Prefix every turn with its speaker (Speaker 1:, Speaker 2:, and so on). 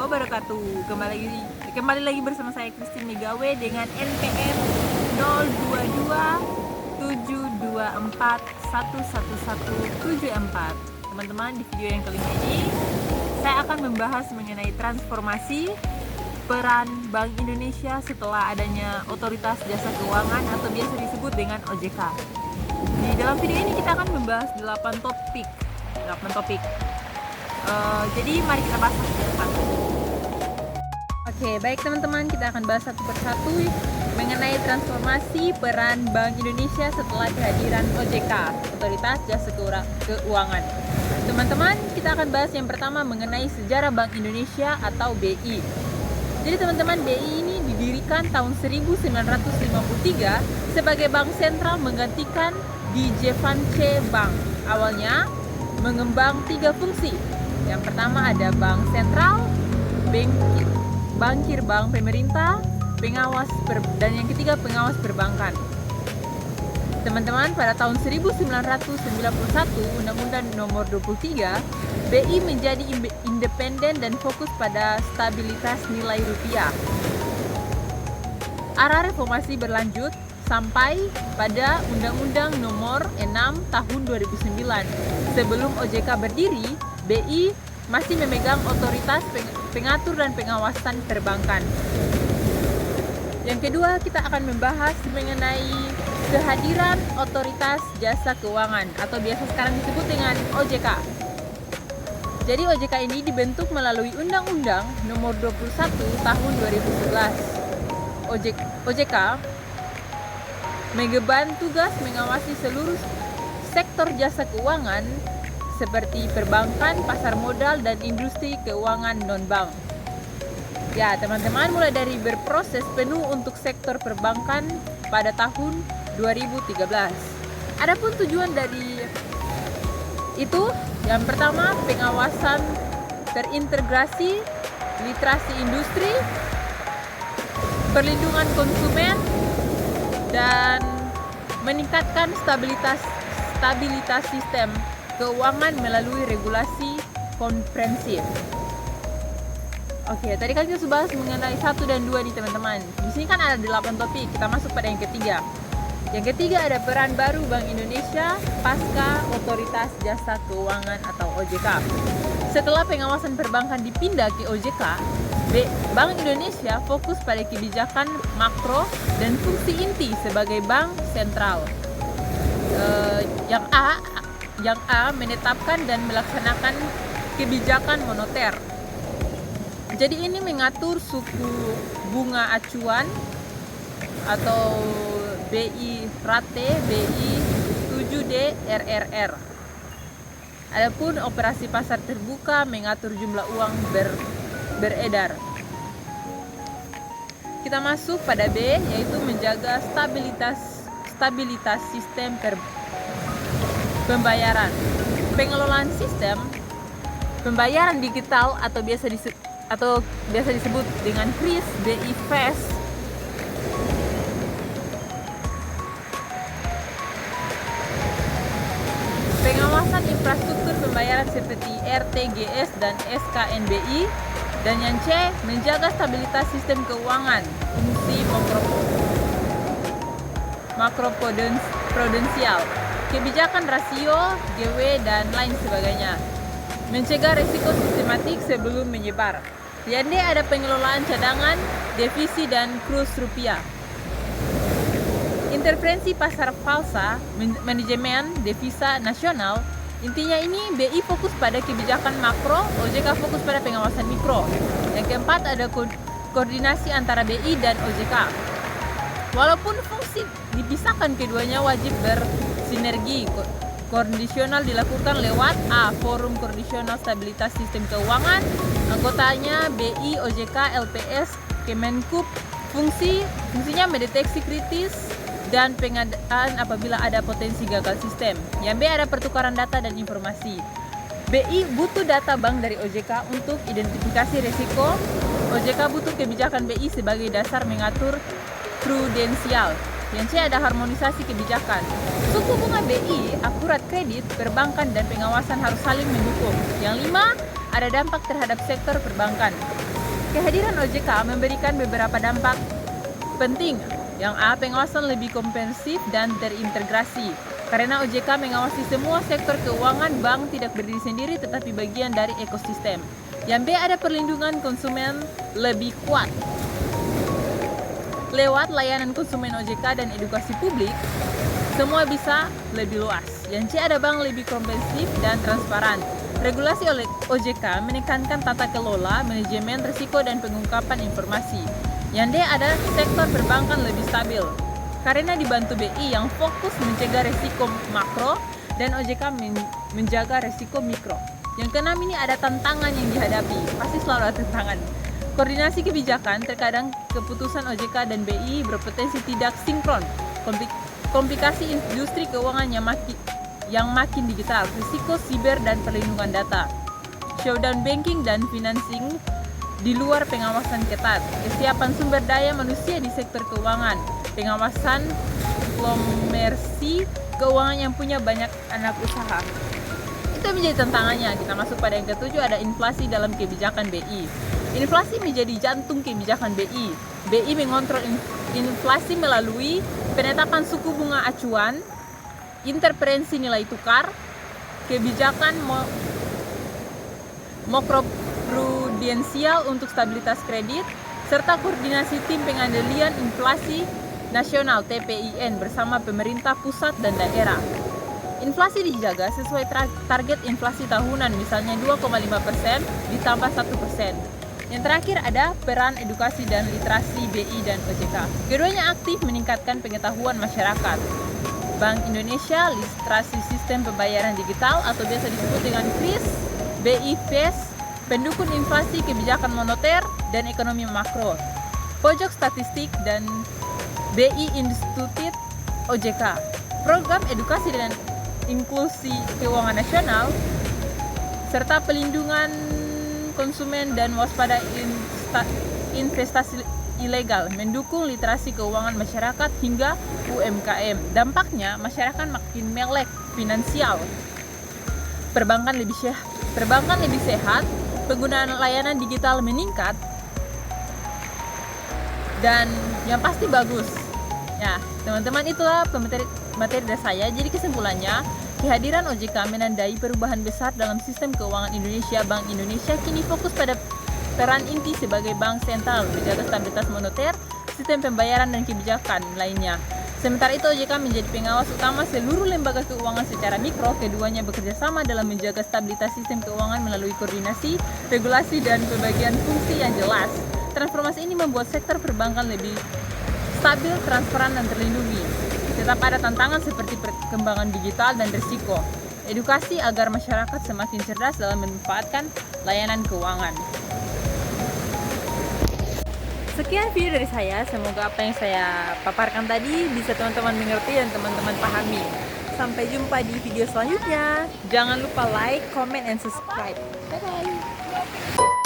Speaker 1: wabarakatuh. Kembali lagi bersama saya Christine Megawe dengan NPM 022724111174. Teman-teman, di video yang kelima ini saya akan membahas mengenai transformasi peran Bank Indonesia setelah adanya Otoritas Jasa Keuangan atau biasa disebut dengan OJK. Di dalam video ini kita akan membahas 8 topik. Jadi mari kita bahas satu. Oke, baik teman-teman, kita akan bahas satu persatu mengenai transformasi peran Bank Indonesia setelah kehadiran OJK, Otoritas Jasa Keuangan. Teman-teman, kita akan bahas yang pertama mengenai sejarah Bank Indonesia atau BI. Jadi teman-teman, BI ini didirikan tahun 1953 sebagai bank sentral menggantikan Dijevance Bank. Awalnya mengembang 3 fungsi. Yang pertama ada bank sentral, bankir bank pemerintah, dan yang ketiga pengawas perbankan. Teman-teman, pada tahun 1991 Undang-Undang Nomor 23, BI menjadi independen dan fokus pada stabilitas nilai rupiah. Arah reformasi berlanjut sampai pada Undang-Undang Nomor 6 Tahun 2009. Sebelum OJK berdiri, BI masih memegang otoritas pengatur dan pengawasan perbankan. Yang kedua, kita akan membahas mengenai kehadiran Otoritas Jasa Keuangan atau biasa sekarang disebut dengan OJK. Jadi OJK ini dibentuk melalui Undang-Undang Nomor 21 Tahun 2011. OJK mengemban tugas mengawasi seluruh sektor jasa keuangan seperti perbankan, pasar modal, dan industri keuangan non-bank. Ya, teman-teman, mulai dari berproses penuh untuk sektor perbankan pada tahun 2013. Adapun tujuan dari itu, yang pertama, pengawasan terintegrasi, literasi industri, perlindungan konsumen, dan meningkatkan stabilitas sistem keuangan melalui regulasi komprehensif. Oke, tadi kan kita sudah bahas mengenai 1 dan 2 nih teman-teman. Di sini kan ada 8 topik, kita masuk pada yang ketiga. Yang ketiga ada peran baru Bank Indonesia pasca Otoritas Jasa Keuangan atau OJK. Setelah pengawasan perbankan dipindah ke OJK, Bank Indonesia fokus pada kebijakan makro dan fungsi inti sebagai bank sentral. Yang A menetapkan dan melaksanakan kebijakan moneter. Jadi ini mengatur suku bunga acuan atau BI rate, BI 7D, RRR. Adapun operasi pasar terbuka mengatur jumlah uang beredar. Kita masuk pada B, yaitu menjaga stabilitas sistem pembayaran. Pengelolaan sistem pembayaran digital atau biasa disebut dengan KRIS, BI Fast, pengawasan infrastruktur pembayaran seperti RTGS dan SKNBI, dan yang C, menjaga stabilitas sistem keuangan, fungsi makroprudensial, kebijakan rasio, GW, dan lain sebagainya. Mencegah risiko sistematik sebelum menyebar. Yang D ada pengelolaan cadangan, devisi, dan kurs rupiah. Intervensi pasar falsa, manajemen devisa nasional. Intinya ini BI fokus pada kebijakan makro, OJK fokus pada pengawasan mikro. Yang keempat ada koordinasi antara BI dan OJK. Walaupun fungsi dipisahkan, keduanya wajib bersinergi. Kondisional dilakukan lewat A. Forum Kondisional Stabilitas Sistem Keuangan. Anggotanya BI, OJK, LPS, Kemenkup. Fungsinya mendeteksi kritis dan pengadaan apabila ada potensi gagal sistem. Yang B ada pertukaran data dan informasi. BI butuh data bank dari OJK untuk identifikasi risiko. OJK butuh kebijakan BI sebagai dasar mengatur prudensial. Yang C ada harmonisasi kebijakan. Suku bunga BI, akurat kredit, perbankan, dan pengawasan harus saling mendukung. Yang 5 ada dampak terhadap sektor perbankan. Kehadiran OJK memberikan beberapa dampak penting. Yang A, pengawasan lebih komprehensif dan terintegrasi. Karena OJK mengawasi semua sektor keuangan, bank tidak berdiri sendiri tetapi bagian dari ekosistem. Yang B, ada perlindungan konsumen lebih kuat. Lewat layanan konsumen OJK dan edukasi publik, semua bisa lebih luas. Yang C, ada bank lebih komprehensif dan transparan. Regulasi oleh OJK menekankan tata kelola, manajemen risiko, dan pengungkapan informasi. Yang D, ada sektor perbankan lebih stabil. Karena dibantu BI yang fokus mencegah risiko makro dan OJK menjaga risiko mikro. Yang keenam ini ada tantangan yang dihadapi. Pasti selalu ada tantangan. Koordinasi kebijakan, terkadang keputusan OJK dan BI berpotensi tidak sinkron. Komplikasi industri keuangan yang makin digital, risiko siber dan perlindungan data. Showdown banking dan financing di luar pengawasan ketat. Kesiapan sumber daya manusia di sektor keuangan. Pengawasan konglomerasi keuangan yang punya banyak anak usaha. Itu menjadi tantangannya. Kita masuk pada yang ketujuh, ada inflasi dalam kebijakan BI. Inflasi menjadi jantung kebijakan BI. BI mengontrol inflasi melalui penetapan suku bunga acuan, interferensi nilai tukar, kebijakan makroprudensial untuk stabilitas kredit, serta koordinasi tim pengendalian inflasi nasional TPIN bersama pemerintah pusat dan daerah. Inflasi dijaga sesuai target inflasi tahunan, misalnya 2,5% ditambah 1%. Yang terakhir ada peran edukasi dan literasi BI dan OJK. Keduanya aktif meningkatkan pengetahuan masyarakat. Bank Indonesia, literasi sistem pembayaran digital atau biasa disebut dengan KRIS, BI FES, pendukung inflasi kebijakan moneter dan ekonomi makro. Pojok statistik dan BI Institute OJK. Program edukasi dan inklusi keuangan nasional serta pelindungan konsumen dan waspada investasi ilegal, mendukung literasi keuangan masyarakat hingga UMKM. Dampaknya masyarakat makin melek finansial, perbankan lebih sehat, penggunaan layanan digital meningkat, dan yang pasti bagus. Ya, teman-teman, itulah materi dari saya. Jadi kesimpulannya, kehadiran OJK menandai perubahan besar dalam sistem keuangan Indonesia. Bank Indonesia kini fokus pada peran inti sebagai bank sentral, menjaga stabilitas moneter, sistem pembayaran, dan kebijakan lainnya. Sementara itu, OJK menjadi pengawas utama seluruh lembaga keuangan secara mikro. Keduanya bekerja sama dalam menjaga stabilitas sistem keuangan melalui koordinasi, regulasi, dan pembagian fungsi yang jelas. Transformasi ini membuat sektor perbankan lebih stabil, transparan, dan terlindungi. Tetap ada tantangan seperti perkembangan digital dan risiko. Edukasi agar masyarakat semakin cerdas dalam memanfaatkan layanan keuangan. Sekian video dari saya. Semoga apa yang saya paparkan tadi bisa teman-teman mengerti dan teman-teman pahami. Sampai jumpa di video selanjutnya. Jangan lupa like, comment, and subscribe. Bye-bye.